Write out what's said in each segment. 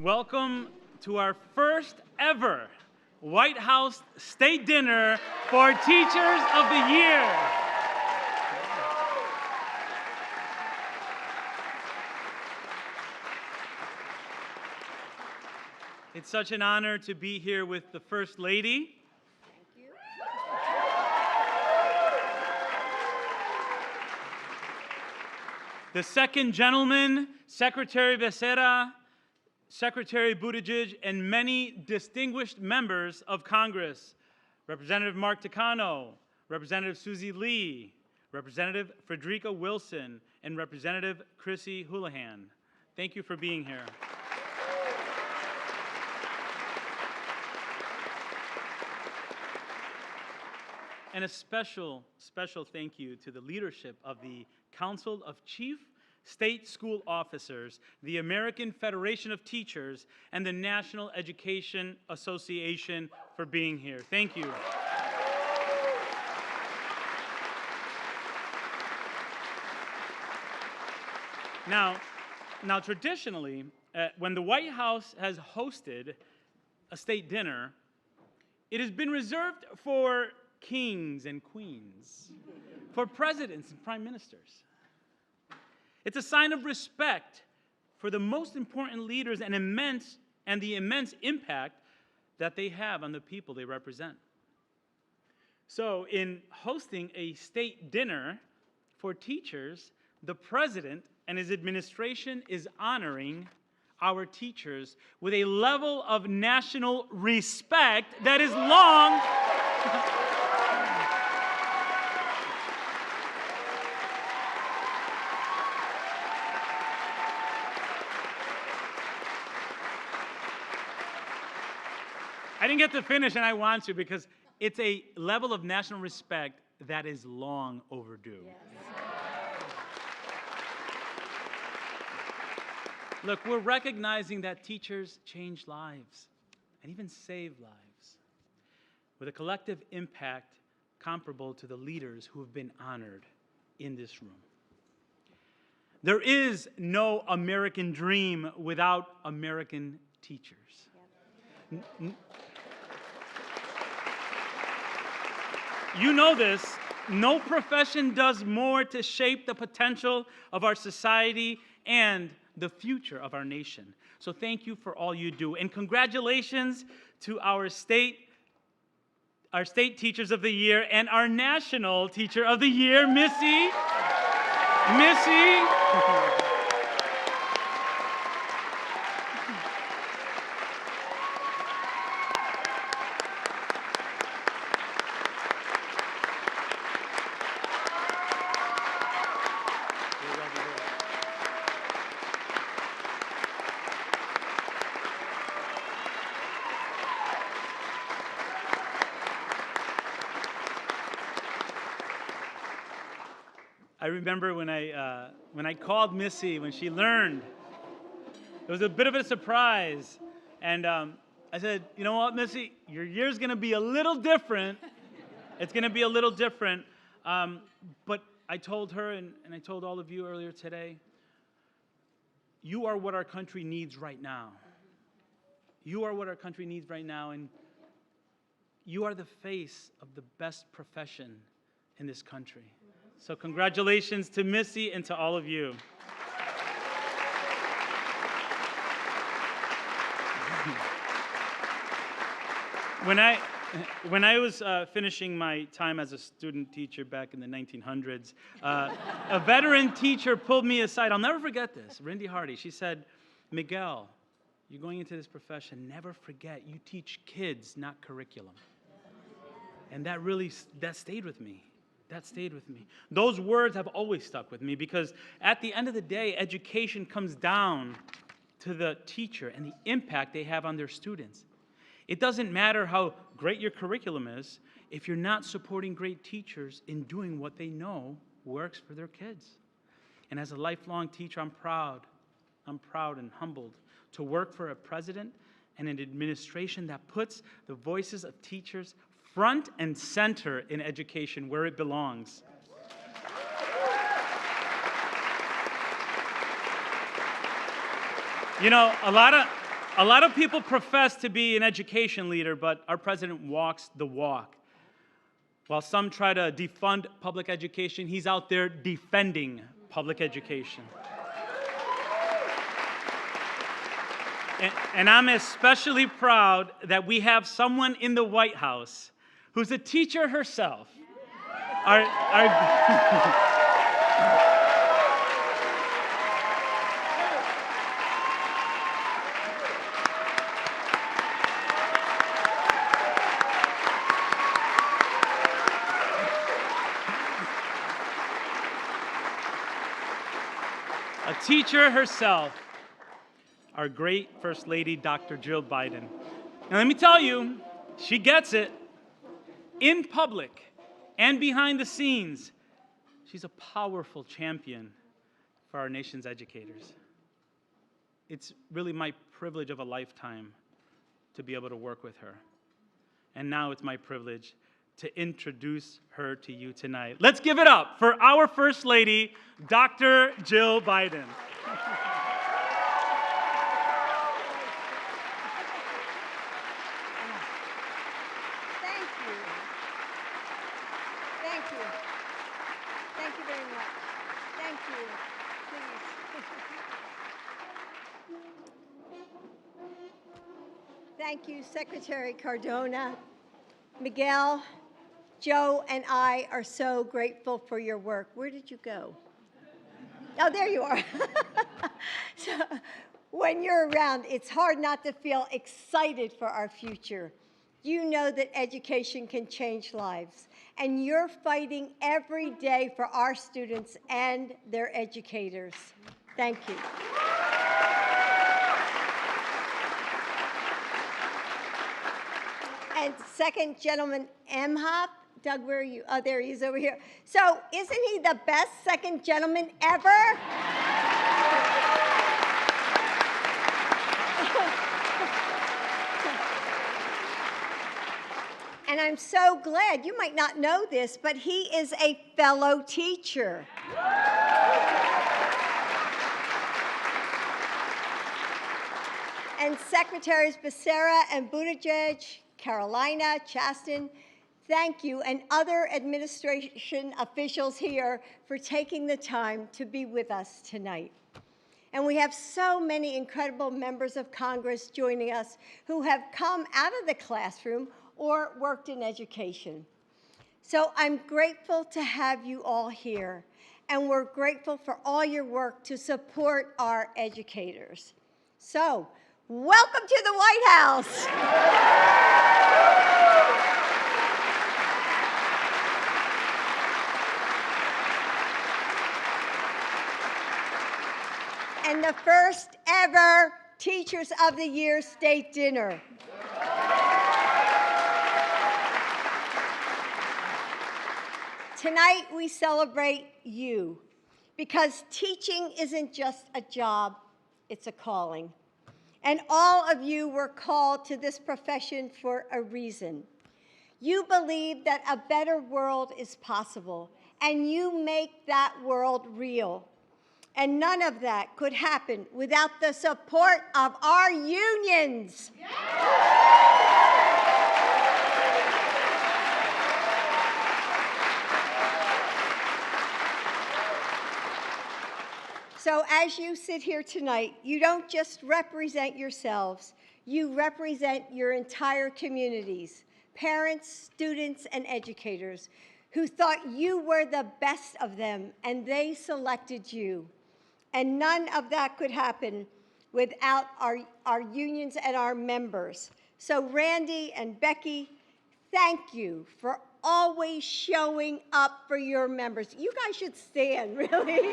Welcome to our first ever White House State Dinner for Teachers of the Year. It's such an honor to be here with the First Lady. Thank you. The second gentleman, Secretary Becerra, Secretary Buttigieg, and many distinguished members of Congress. Representative Mark Takano, Representative Susie Lee, Representative Frederica Wilson, and Representative Chrissy Houlihan. Thank you for being here. And a special thank you to the leadership of the Council of Chief State School Officers, the American Federation of Teachers, and the National Education Association for being here. Thank you. Now traditionally, when the White House has hosted a state dinner, it has been reserved for kings and queens, for presidents and prime ministers. It's a sign of respect for the most important leaders and the immense impact that they have on the people they represent. So in hosting a state dinner for teachers, the president and his administration is honoring our teachers with a level of national respect that is long I didn't get to finish, and I want to, because it's a level of national respect that is long overdue. Yes. Look, we're recognizing that teachers change lives and even save lives with a collective impact comparable to the leaders who have been honored in this room. There is no American dream without American teachers. Yep. You know this, no profession does more to shape the potential of our society and the future of our nation. So thank you for all you do. And congratulations to our state Teachers of the Year and our National Teacher of the Year, Missy. I remember when I called Missy, when she learned, it was a bit of a surprise. And I said, you know what, Missy, your year's going to be a little different. It's going to be a little different. But I told her, and I told all of you earlier today, you are what our country needs right now. You are what our country needs right now, and you are the face of the best profession in this country. So congratulations to Missy and to all of you. When I was finishing my time as a student teacher back in the 1900s, a veteran teacher pulled me aside. I'll never forget this, Rindy Hardy. She said, Miguel, you're going into this profession, never forget, you teach kids, not curriculum. And that stayed with me. That stayed with me. Those words have always stuck with me because at the end of the day, education comes down to the teacher and the impact they have on their students. It doesn't matter how great your curriculum is if you're not supporting great teachers in doing what they know works for their kids. And as a lifelong teacher, I'm proud and humbled to work for a president and an administration that puts the voices of teachers front and center in education where it belongs. You know, a lot A lot of people profess to be an education leader, but our president walks the walk. While some try to defund public education, he's out there defending public education. And I'm especially proud that we have someone in the White House who's a teacher herself. A teacher herself, our great First Lady, Dr. Jill Biden. And let me tell you, she gets it. In public and behind the scenes, she's a powerful champion for our nation's educators. It's really my privilege of a lifetime to be able to work with her. And now it's my privilege to introduce her to you tonight. Let's give it up for our First Lady, Dr. Jill Biden. Thank you very much. Thank you. Please. Thank you, Secretary Cardona. Miguel, Joe, and I are so grateful for your work. Where did you go? Oh, there you are. So, when you're around, it's hard not to feel excited for our future. You know that education can change lives, and you're fighting every day for our students and their educators. Thank you. And second gentleman, Emhoff. Doug, where are you? Oh, there he is over here. So isn't he the best second gentleman ever? And I'm so glad, you might not know this, but he is a fellow teacher. And Secretaries Becerra and Buttigieg, Carolina, Chasten, thank you, and other administration officials here for taking the time to be with us tonight. And we have so many incredible members of Congress joining us who have come out of the classroom or worked in education. So I'm grateful to have you all here, and we're grateful for all your work to support our educators. So, welcome to the White House. And the first ever Teachers of the Year State Dinner. Tonight we celebrate you, because teaching isn't just a job, it's a calling. And all of you were called to this profession for a reason. You believe that a better world is possible, and you make that world real. And none of that could happen without the support of our unions. So as you sit here tonight, you don't just represent yourselves, you represent your entire communities, parents, students, and educators who thought you were the best of them, and they selected you. And none of that could happen without our unions and our members. So Randy and Becky, thank you for always showing up for your members. You guys should stand, really.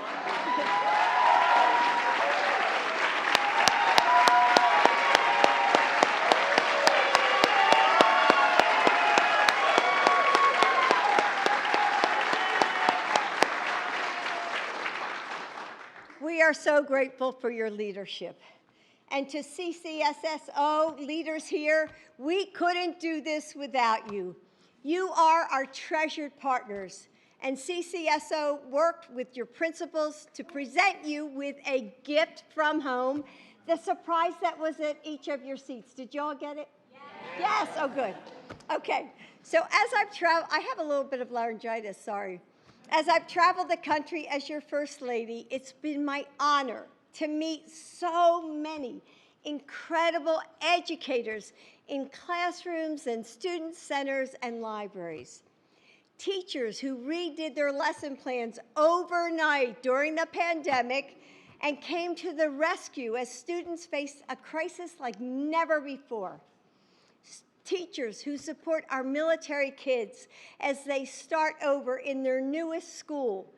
We are so grateful for your leadership. And to CCSSO leaders here, we couldn't do this without you. You are our treasured partners, and CCSO worked with your principals to present you with a gift from home The surprise that was at each of your seats. Did you all get it? Yes. Oh, good. Okay. So as I've traveled, I have a little bit of laryngitis, sorry. As I've traveled the country as your First Lady, it's been my honor to meet so many incredible educators in classrooms and student centers and libraries. Teachers who redid their lesson plans overnight during the pandemic and came to the rescue as students faced a crisis like never before. Teachers who support our military kids as they start over in their newest school.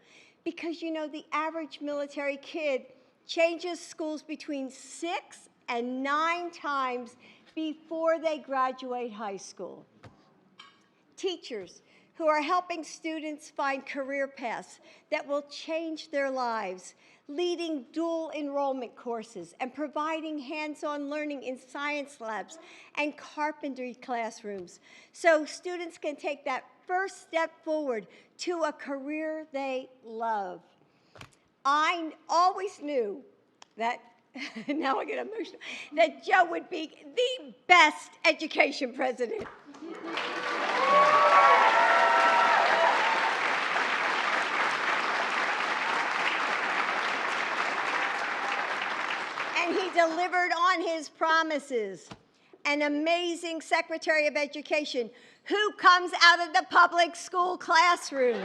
Because you know, the average military kid changes schools between 6 and 9 times before they graduate high school. Teachers who are helping students find career paths that will change their lives, leading dual enrollment courses and providing hands-on learning in science labs and carpentry classrooms so students can take that first step forward to a career they love. I always knew that, now I get emotional, that Joe would be the best education president. And he delivered on his promises. An amazing Secretary of Education who comes out of the public school classroom.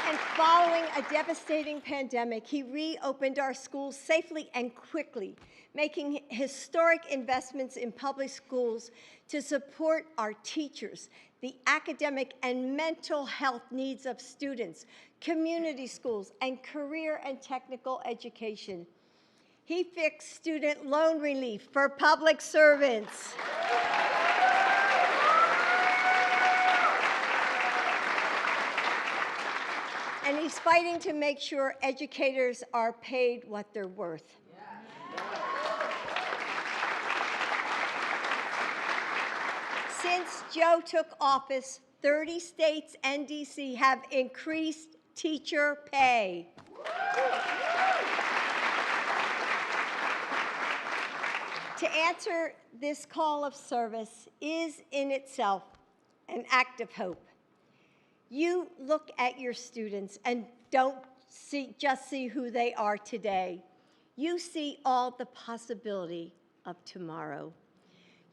And following a devastating pandemic, he reopened our schools safely and quickly, making historic investments in public schools to support our teachers, the academic and mental health needs of students, community schools, and career and technical education. He fixed student loan relief for public servants. And he's fighting to make sure educators are paid what they're worth. Since Joe took office, 30 states and DC have increased teacher pay. To answer this call of service is in itself an act of hope. You look at your students and don't just see who they are today. You see all the possibility of tomorrow.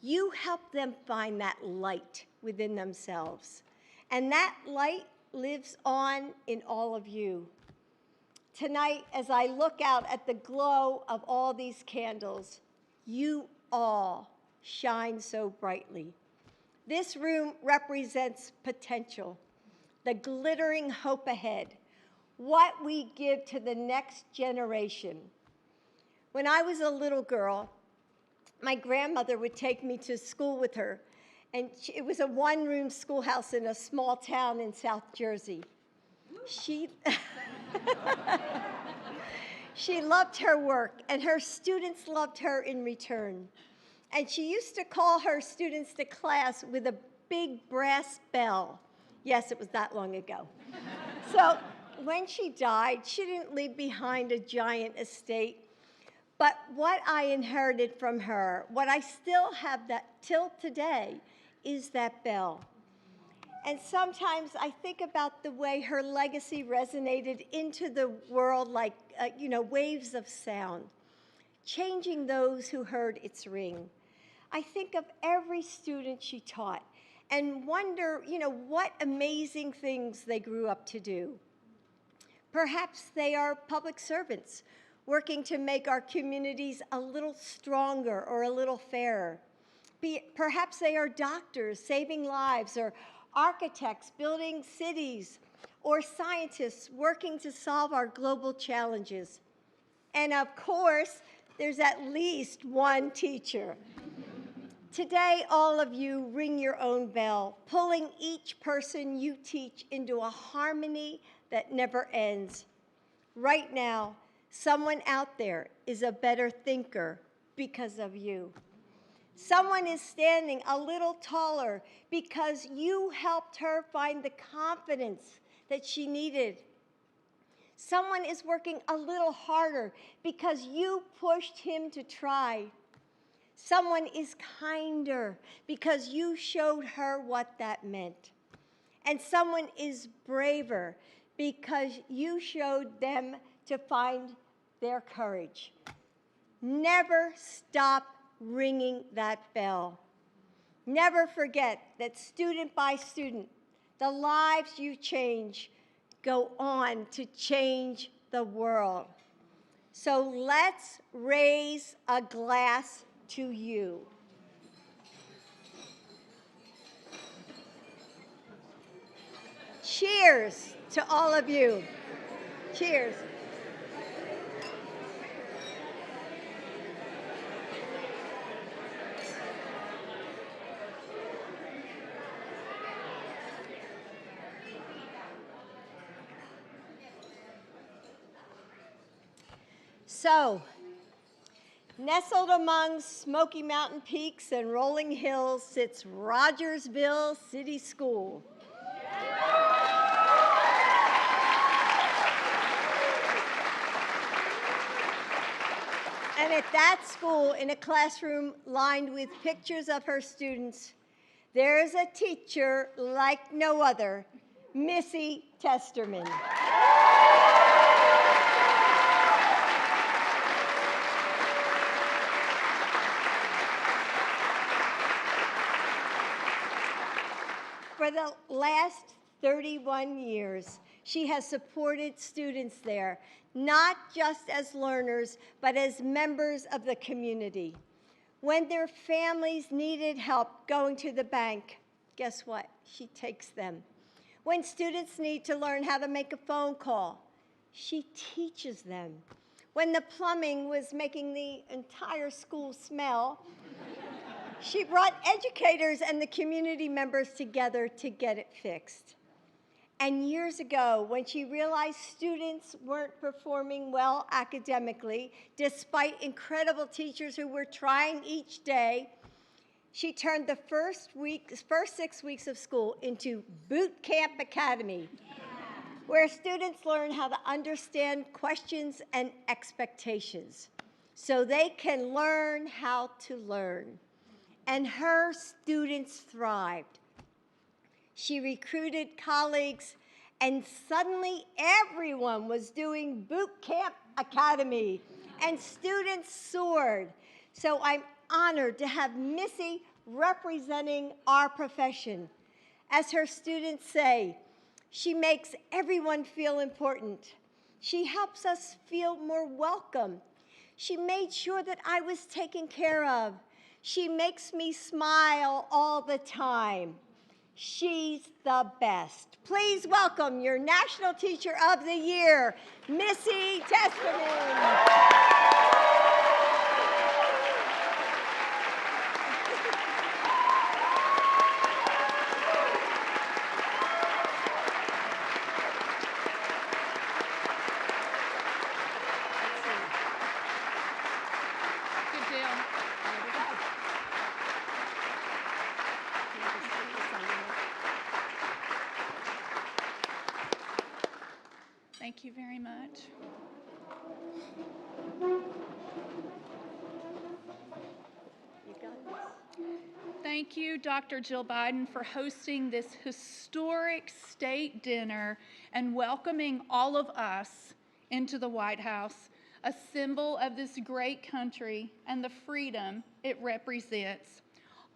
You help them find that light within themselves. And that light lives on in all of you. Tonight, as I look out at the glow of all these candles, you all shine so brightly. This room represents potential, the glittering hope ahead, what we give to the next generation. When I was a little girl, my grandmother would take me to school with her, and it was a one-room schoolhouse in a small town in South Jersey. She loved her work, and her students loved her in return. And she used to call her students to class with a big brass bell. Yes, it was that long ago. So when she died, she didn't leave behind a giant estate. But what I inherited from her, what I still have that till today, is that bell. And sometimes I think about the way her legacy resonated into the world like, waves of sound, changing those who heard its ring. I think of every student she taught and wonder, what amazing things they grew up to do. Perhaps they are public servants working to make our communities a little stronger or a little fairer. Perhaps they are doctors saving lives, or architects building cities, or scientists working to solve our global challenges. And of course, there's at least one teacher. Today, all of you ring your own bell, pulling each person you teach into a harmony that never ends. Right now, someone out there is a better thinker because of you. Someone is standing a little taller because you helped her find the confidence that she needed. Someone is working a little harder because you pushed him to try. Someone is kinder because you showed her what that meant. And someone is braver because you showed them to find their courage. Never stop ringing that bell. Never forget that student by student, the lives you change go on to change the world. So let's raise a glass to you. Cheers to all of you. Cheers. So, nestled among Smoky Mountain peaks and rolling hills sits Rogersville City School. And at that school, in a classroom lined with pictures of her students, there is a teacher like no other, Missy Testerman. For the last 31 years, she has supported students there, not just as learners, but as members of the community. When their families needed help going to the bank, guess what? She takes them. When students need to learn how to make a phone call, she teaches them. When the plumbing was making the entire school smell, she brought educators and the community members together to get it fixed. And years ago, when she realized students weren't performing well academically, despite incredible teachers who were trying each day, she turned the first 6 weeks of school into Boot Camp Academy, where students learn how to understand questions and expectations so they can learn how to learn. And her students thrived. She recruited colleagues, and suddenly everyone was doing Boot Camp Academy, and students soared. So I'm honored to have Missy representing our profession. As her students say, she makes everyone feel important. She helps us feel more welcome. She made sure that I was taken care of. She makes me smile all the time. She's the best. Please welcome your National Teacher of the Year, Missy Testerman. Good deal. Thank you very much. You got this. Thank you, Dr. Jill Biden, for hosting this historic state dinner and welcoming all of us into the White House, a symbol of this great country and the freedom it represents.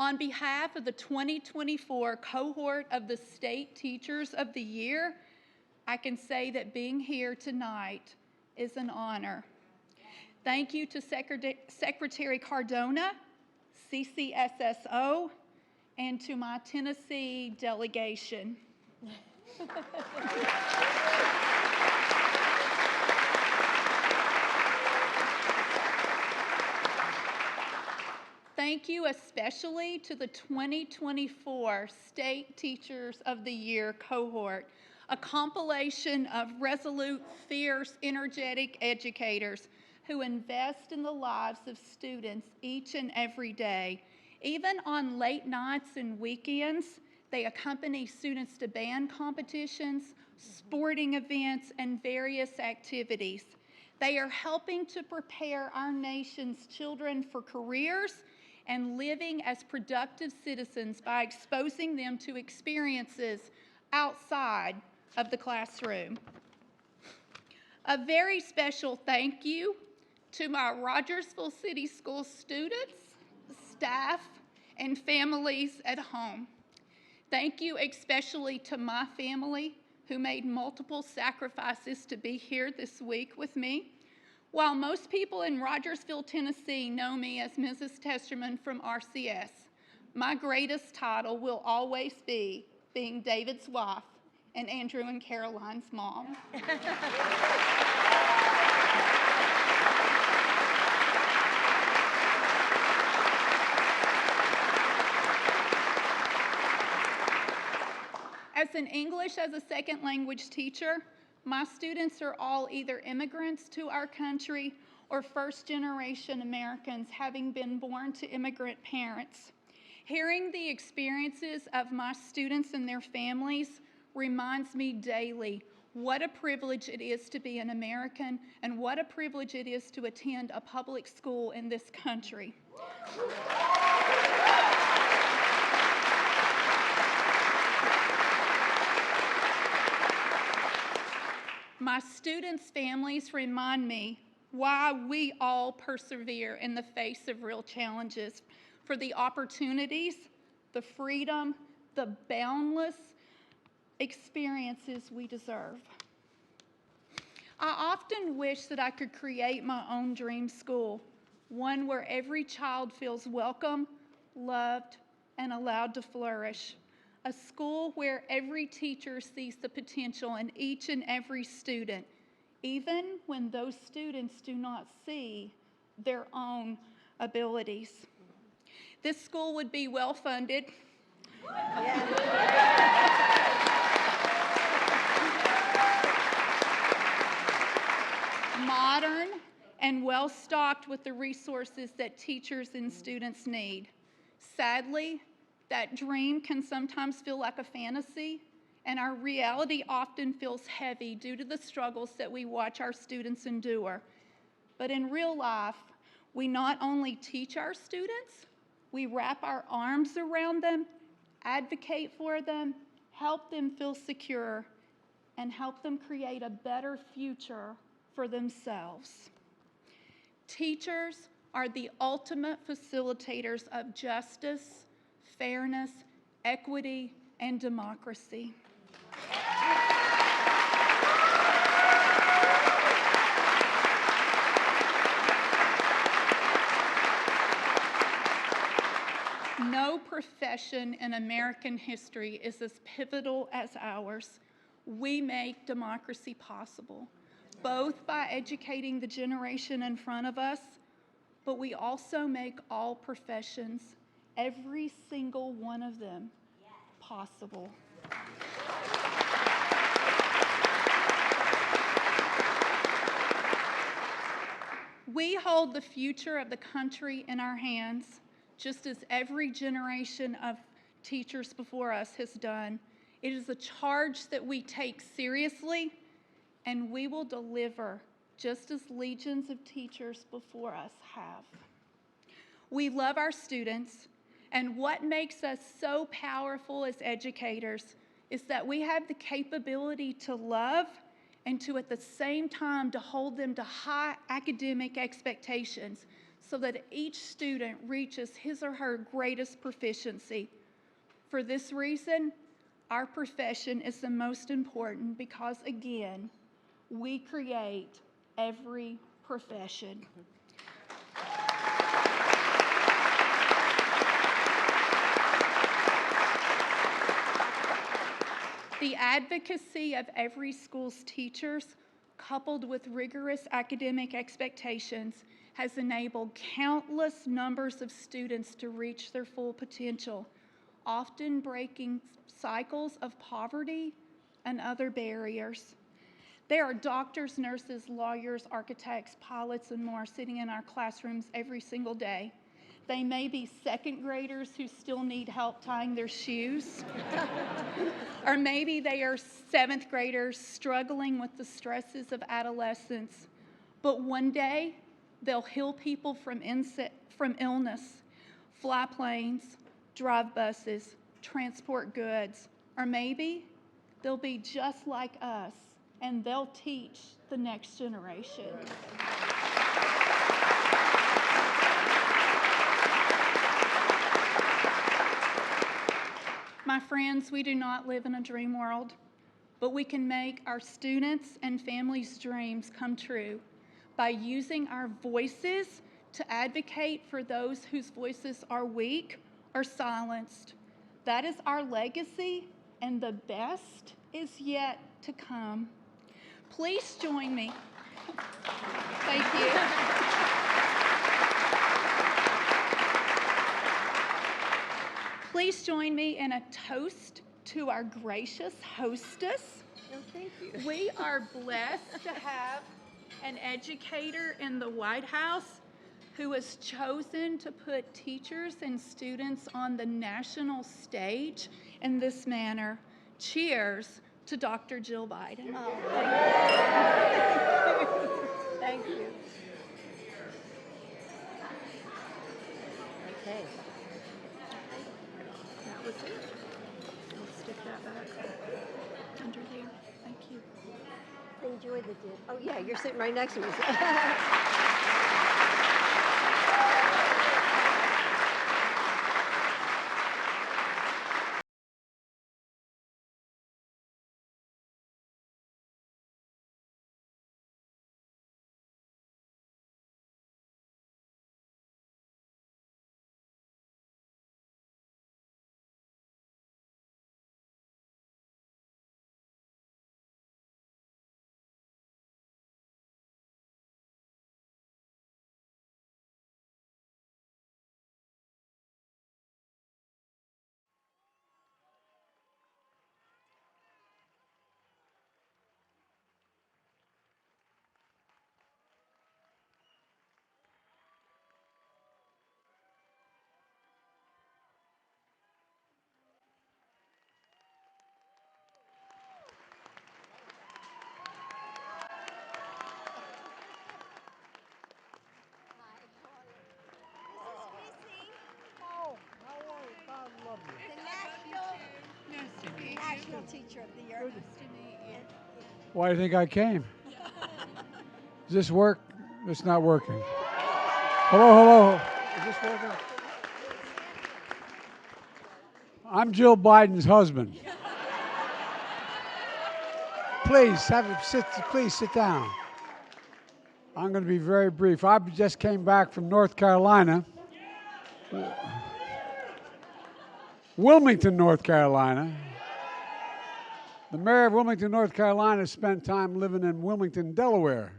On behalf of the 2024 cohort of the State Teachers of the Year, I can say that being here tonight is an honor. Thank you to Secretary Cardona, CCSSO, and to my Tennessee delegation. Thank you especially to the 2024 State Teachers of the Year cohort, a compilation of resolute, fierce, energetic educators who invest in the lives of students each and every day. Even on late nights and weekends, they accompany students to band competitions, sporting events, and various activities. They are helping to prepare our nation's children for careers and living as productive citizens by exposing them to experiences outside of the classroom. A very special thank you to my Rogersville City School students, staff, and families at home. Thank you especially to my family who made multiple sacrifices to be here this week with me. While most people in Rogersville, Tennessee know me as Mrs. Testerman from RCS, my greatest title will always be being David's wife and Andrew and Caroline's mom. As an English as a second language teacher, my students are all either immigrants to our country or first-generation Americans having been born to immigrant parents. Hearing the experiences of my students and their families reminds me daily what a privilege it is to be an American and what a privilege it is to attend a public school in this country. My students' families remind me why we all persevere in the face of real challenges, for the opportunities, the freedom, the boundless experiences we deserve. I often wish that I could create my own dream school, one where every child feels welcome, loved, and allowed to flourish. A school where every teacher sees the potential in each and every student, even when those students do not see their own abilities. This school would be well funded. Modern and well stocked with the resources that teachers and students need. Sadly, that dream can sometimes feel like a fantasy, and our reality often feels heavy due to the struggles that we watch our students endure. But in real life, we not only teach our students, we wrap our arms around them, advocate for them, help them feel secure, and help them create a better future for themselves. Teachers are the ultimate facilitators of justice, fairness, equity, and democracy. No profession in American history is as pivotal as ours. We make democracy possible, both by educating the generation in front of us, but we also make all professions, every single one of them, possible. We hold the future of the country in our hands, just as every generation of teachers before us has done. It is a charge that we take seriously, and we will deliver just as legions of teachers before us have. We love our students, and what makes us so powerful as educators is that we have the capability to love and to, at the same time, to hold them to high academic expectations so that each student reaches his or her greatest proficiency. For this reason, our profession is the most important because, again, we create every profession. The advocacy of every school's teachers, coupled with rigorous academic expectations, has enabled countless numbers of students to reach their full potential, often breaking cycles of poverty and other barriers. There are doctors, nurses, lawyers, architects, pilots, and more sitting in our classrooms every single day. They may be second graders who still need help tying their shoes. Or maybe they are seventh graders struggling with the stresses of adolescence. But one day, they'll heal people from illness, fly planes, drive buses, transport goods. Or maybe they'll be just like us and they'll teach the next generation. My friends, we do not live in a dream world, but we can make our students' and families' dreams come true by using our voices to advocate for those whose voices are weak or silenced. That is our legacy, and the best is yet to come. Please join me. Thank you. Please join me in a toast to our gracious hostess. No, thank you. We are blessed to have an educator in the White House who has chosen to put teachers and students on the national stage in this manner. Cheers to Dr. Jill Biden. Oh, thank you. Okay. That was it. I'll stick that back under there. Thank you. Enjoy the dip. Oh, yeah, you're sitting right next to me. The National Teacher of the Year. Why do you think I came? Does this work? It's not working. Hello. Is this working? I'm Jill Biden's husband. Please sit down. I'm going to be very brief. I just came back from North Carolina. Wilmington, North Carolina. The mayor of Wilmington, North Carolina spent time living in Wilmington, Delaware.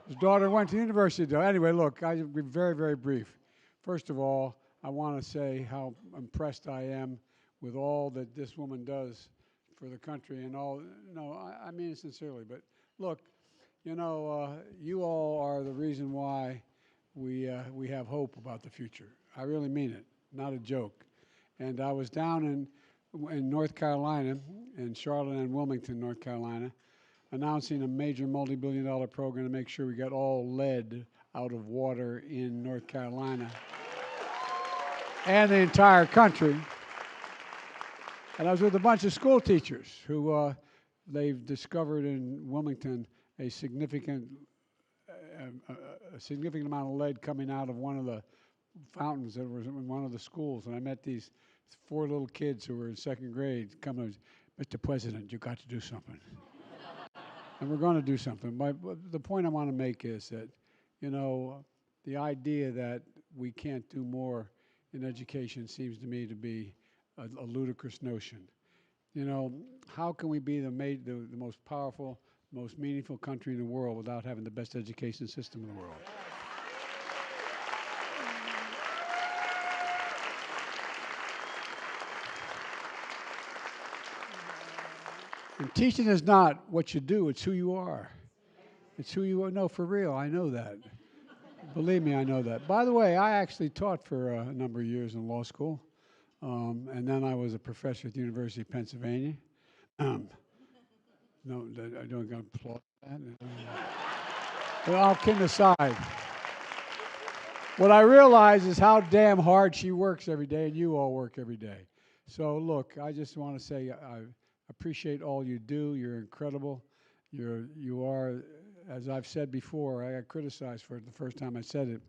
His daughter went to the University of Delaware. Anyway, look, I'll be very, very brief. First of all, I want to say how impressed I am with all that this woman does for the country and all. No, I mean it sincerely. But look, you know, you all are the reason why we have hope about the future. I really mean it, not a joke. And I was down in North Carolina, in Charlotte and Wilmington, North Carolina, announcing a major multi-billion-dollar program to make sure we got all lead out of water in North Carolina and the entire country. And I was with a bunch of school teachers who they've discovered in Wilmington a significant amount of lead coming out of one of the fountains that was in one of the schools. And I met these 4 little kids who were in 2nd grade coming, Mr. President, you got to do something. And we're going to do something. But the point I want to make is that, you know, the idea that we can't do more in education seems to me to be a ludicrous notion. You know, how can we be the most powerful, most meaningful country in the world without having the best education system in the world? And teaching is not what you do, it's who you are. It's who you are. No, for real, I know that. Believe me, I know that. By the way, I actually taught for a number of years in law school, and then I was a professor at the University of Pennsylvania. No, I don't got to applaud that. But all kidding aside, what I realize is how damn hard she works every day, and you all work every day. So look, I just want to say I appreciate all you do. You're incredible. You are, as I've said before, I got criticized for it the first time I said it.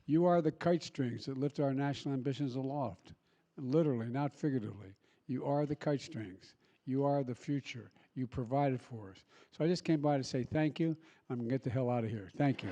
You are the kite strings that lift our national ambitions aloft. Literally, not figuratively. You are the kite strings. You are the future. You provided for us. So I just came by to say thank you. I'm going to get the hell out of here. Thank you.